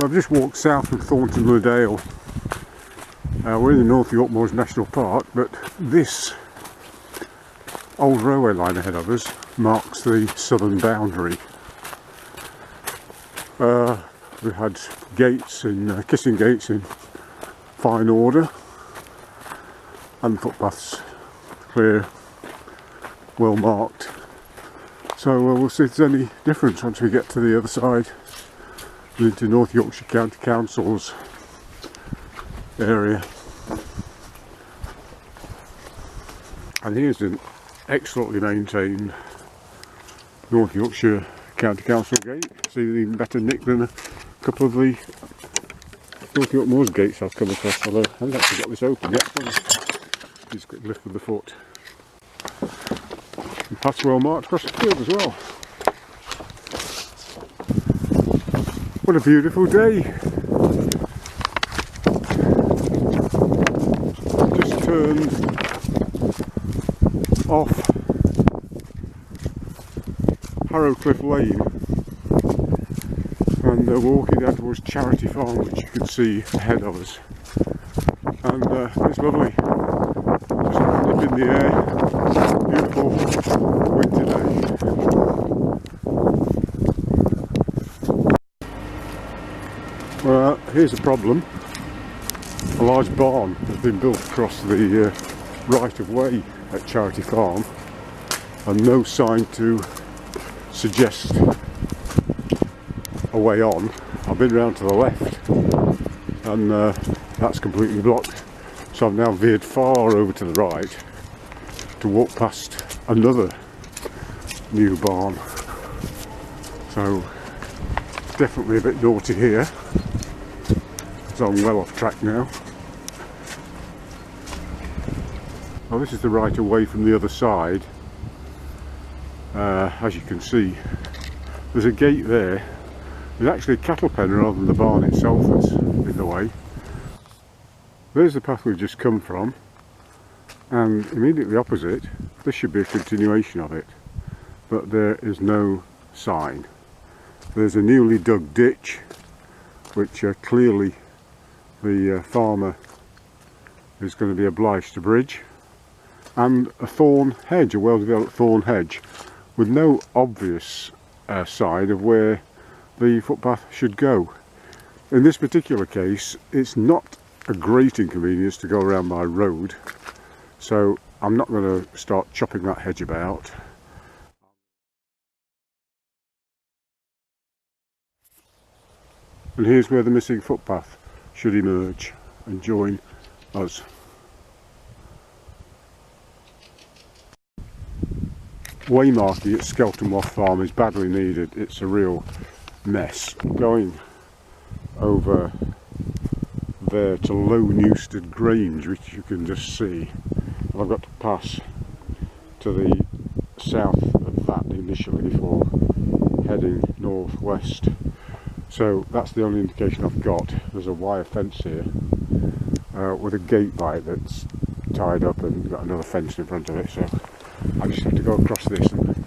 I've just walked south from Thornton-le-Dale. We're in the North Yorkshire National Park, but this old railway line ahead of us marks the southern boundary. We had gates in kissing gates in fine order, and footpaths clear, well marked. So we'll see if there's any difference once we get to the other side, into North Yorkshire County Council's area. And here's an excellently maintained North Yorkshire County Council gate. It's even better nick than a couple of the North York Moors gates I've come across, although I haven't actually got this open yet. Just a quick lift with the foot. And paths well marked across the field as well. What a beautiful day! Just turned off Harrowcliff Lane and walking down towards Charity Farm, which you can see ahead of us. And it's lovely, just up in the air, beautiful winter day. Well, here's a problem. A large barn has been built across the right of way at Charity Farm, and no sign to suggest a way on. I've been round to the left and that's completely blocked, so I've now veered far over to the right to walk past another new barn. So definitely a bit naughty here, so I'm well off track now. Well, this is the right of way from the other side. As you can see, there's a gate there. There's actually a cattle pen rather than the barn itself that's in the way. There's the path we've just come from, and immediately opposite, this should be a continuation of it, but there is no sign. There's a newly dug ditch, which clearly the farmer is going to be obliged to bridge, and a thorn hedge, a well-developed thorn hedge, with no obvious sign of where the footpath should go. In this particular case, it's not a great inconvenience to go around my road, so I'm not going to start chopping that hedge about. And here's where the missing footpath should emerge and join us. Waymarking at Skelton-le-Dale Farm is badly needed. It's a real mess. Going over there to Low Newstead Grange, which you can just see. I've got to pass to the south of that initially before heading northwest. So that's the only indication I've got. There's a wire fence here with a gate by it that's tied up and got another fence in front of it. So I just have to go across this and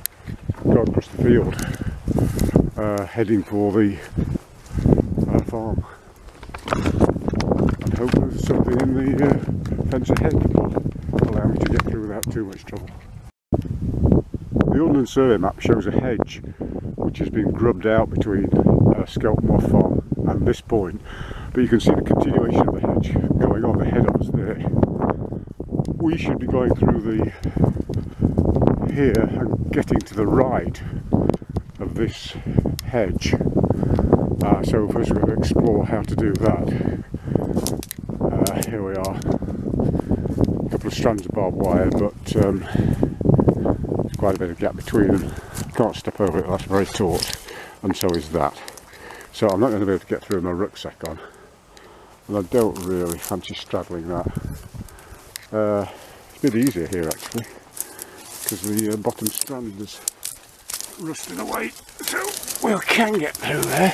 go across the field, heading for the farm, and hope there's something in the fence ahead that will allow me to get through without too much trouble. The Ordnance Survey map shows a hedge which has been grubbed out between Skelton-le-Dale Farm and this point, but you can see the continuation of the hedge going on ahead of us there. We should be going through the here and getting to the right of this hedge. So first we're going to explore how to do that. Here we are, a couple of strands of barbed wire, but there's quite a bit of gap between them. Can't step over it, that's very taut, and so is that. So I'm not going to be able to get through with my rucksack on, and I don't really fancy straddling that. It's a bit easier here actually, because the bottom strand is rusted away, so we can get through there.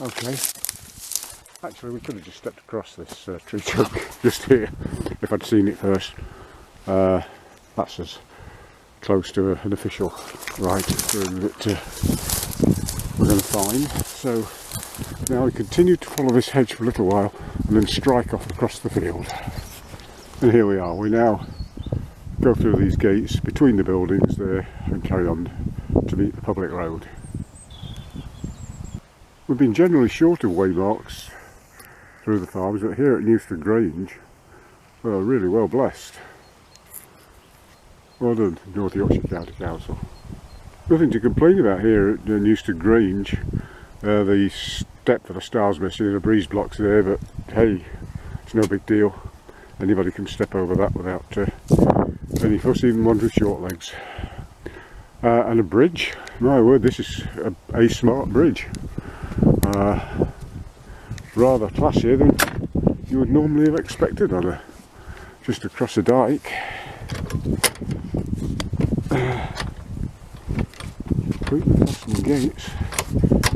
Okay, actually we could have just stepped across this tree trunk just here if I'd seen it first. That's as close to an official right that we're going to find. So now we continue to follow this hedge for a little while and then strike off across the field. And here we are. We now go through these gates between the buildings there and carry on to meet the public road. We've been generally short of waymarks through the farms, but here at Newstead Grange we're really well blessed. Well done, North Yorkshire County Council. Nothing to complain about here at Newstead Grange. The step for the stars missing and a breeze block's there, but hey, it's no big deal. Anybody can step over that without any fuss, even ones with short legs. And a bridge. My word, this is a smart bridge. Rather classier than you would normally have expected on a just across a dike. Completely fastened gates.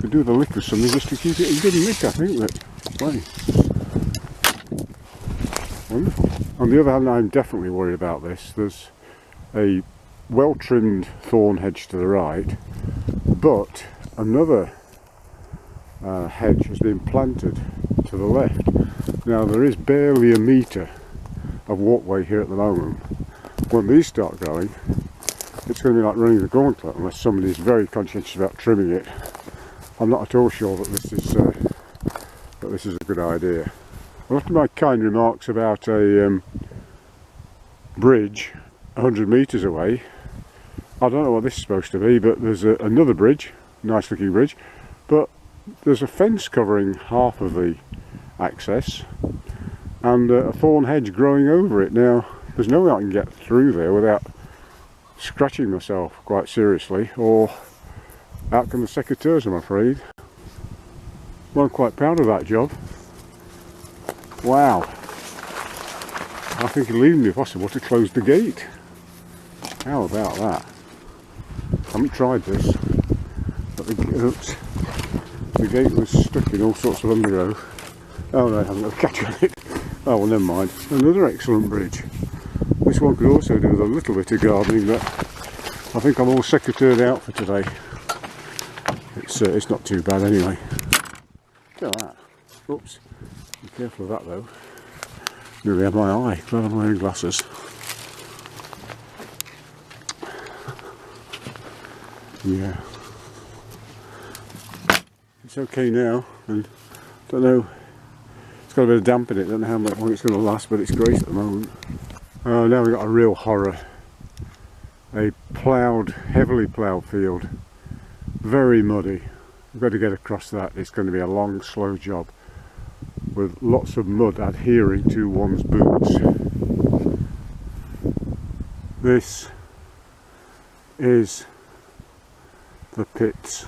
Could do the lick or something just to keep it in good nick, I think. But funny. Wonderful. On the other hand, I'm definitely worried about this. There's a well-trimmed thorn hedge to the right, but another hedge has been planted to the left. Now there is barely a metre of walkway here at the moment. When these start going, it's going to be like running the gauntlet unless somebody is very conscientious about trimming it. I'm not at all sure that this is a good idea. Well, after my kind remarks about a bridge 100 metres away, I don't know what this is supposed to be, but there's another bridge, nice looking bridge, but there's a fence covering half of the access and a thorn hedge growing over it. Now there's no way I can get through there without scratching myself quite seriously, or out come the secateurs, I'm afraid. Well, I'm quite proud of that job. Wow, I think it'll even be possible to close the gate. How about that? I haven't tried this, but the gate was stuck in all sorts of undergrowth. Oh no, I haven't got a catch on it. Oh well, never mind. Another excellent bridge. This one could also do with a little bit of gardening, but I think I'm all secateured out for today. It's not too bad anyway. Look at that. Oops. Be careful of that though. Nearly had my eye. Glad I'm wearing glasses. Yeah. It's okay now, and don't know. It's got a bit of damp in it. Don't know how long it's going to last, but it's great at the moment. Now we've got a real horror. A ploughed, heavily ploughed field. Very muddy. We've got to get across that. It's going to be a long, slow job with lots of mud adhering to one's boots. This is the pits.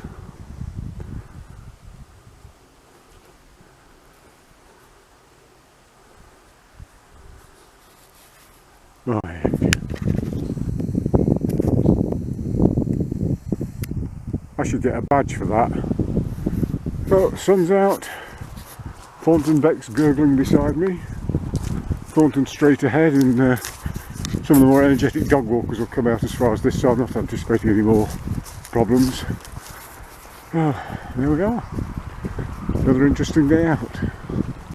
Right. I should get a badge for that. Well, sun's out. Thornton Beck's gurgling beside me. Thornton straight ahead, and some of the more energetic dog walkers will come out as far as this, so I'm not anticipating any more problems. Oh, there we are. Another interesting day out.